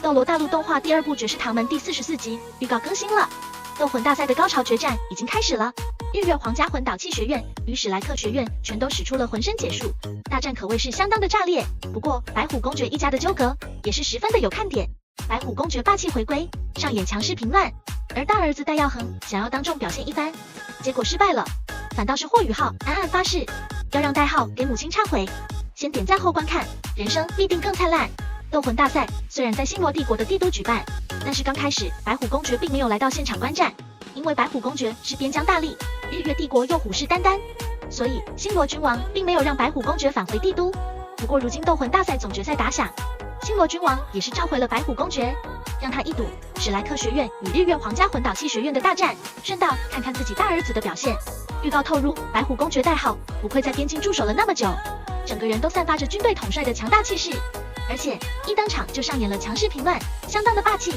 斗罗大陆动画第2部《绝世唐门》第44集预告更新了，斗魂大赛的高潮决战已经开始了。日月皇家魂导器学院与史莱克学院全都使出了浑身解数，大战可谓是相当的炸裂。不过白虎公爵一家的纠葛也是十分的有看点。白虎公爵霸气回归，上演强势平乱，而大儿子戴耀恒想要当众表现一番，结果失败了。反倒是霍雨浩暗暗发誓，要让戴浩给母亲忏悔。先点赞后观看，人生必定更灿烂。斗魂大赛虽然在星罗帝国的帝都举办，但是刚开始白虎公爵并没有来到现场观战，因为白虎公爵是边疆大吏，日月帝国又虎视眈眈，所以星罗君王并没有让白虎公爵返回帝都。不过如今斗魂大赛总决赛打响，星罗君王也是召回了白虎公爵，让他一睹史莱克学院与日月皇家魂导器学院的大战，顺道看看自己大儿子的表现。预告透露，白虎公爵代号不愧在边境驻守了那么久，整个人都散发着军队统帅的强大气势，而且一登场就上演了强势平乱，相当的霸气。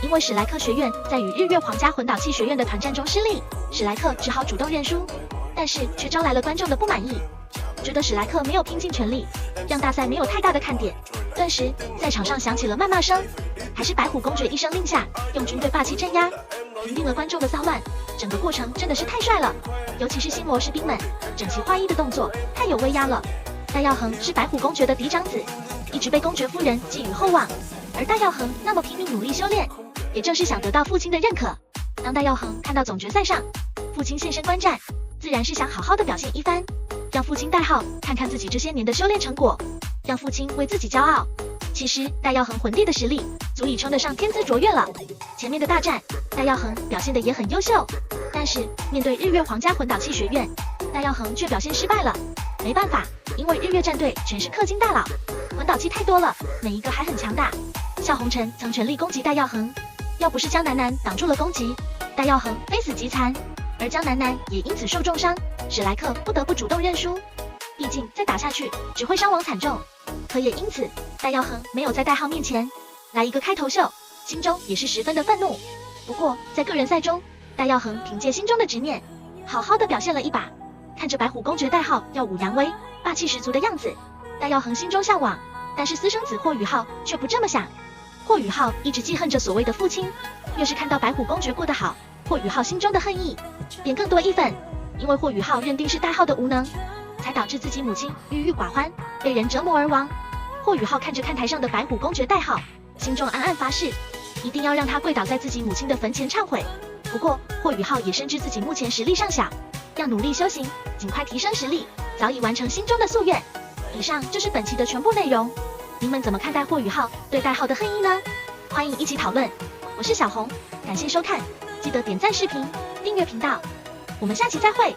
因为史莱克学院在与日月皇家魂导器学院的团战中失利，史莱克只好主动认输，但是却招来了观众的不满意，觉得史莱克没有拼尽全力，让大赛没有太大的看点。顿时在场上响起了谩骂声，还是白虎公爵一声令下，用军队霸气镇压，平定了观众的骚乱。整个过程真的是太帅了，尤其是星罗士兵们整齐划一的动作太有威压了。戴耀恒是白虎公爵的嫡长子，一直被公爵夫人寄予厚望，而戴耀恒那么拼命努力修炼，也正是想得到父亲的认可。当戴耀恒看到总决赛上父亲现身观战，自然是想好好的表现一番，让父亲戴浩看看自己这些年的修炼成果，让父亲为自己骄傲。其实戴耀恒魂帝的实力足以称得上天资卓越了，前面的大战戴耀恒表现得也很优秀，但是面对日月皇家魂导器学院，戴耀恒却表现失败了。没办法，因为日月战队全是氪金大佬，魂导器太多了，每一个还很强大。萧红尘曾全力攻击戴耀恒，要不是江楠楠挡住了攻击，戴耀恒非死即残，而江楠楠也因此受重伤，史莱克不得不主动认输，毕竟再打下去只会伤亡惨重。可也因此戴耀恒没有在戴浩面前来一个开头秀，心中也是十分的愤怒。不过在个人赛中，戴耀恒凭借心中的执念，好好的表现了一把。看着白虎公爵戴浩耀武扬威，霸气十足的样子，戴耀恒心中向往，但是私生子霍雨浩却不这么想。霍雨浩一直记恨着所谓的父亲，越是看到白虎公爵过得好，霍雨浩心中的恨意便更多一分。因为霍雨浩认定是戴浩的无能，才导致自己母亲郁郁寡欢，被人折磨而亡。霍雨浩看着看台上的白虎公爵戴浩，心中暗暗发誓，一定要让他跪倒在自己母亲的坟前忏悔。不过霍雨浩也深知自己目前实力尚小，要努力修行，尽快提升实力，早已完成心中的夙愿。以上就是本期的全部内容，您们怎么看待霍雨浩对戴浩的恨意呢？欢迎一起讨论。我是小红，感谢收看，记得点赞视频，订阅频道，我们下期再会。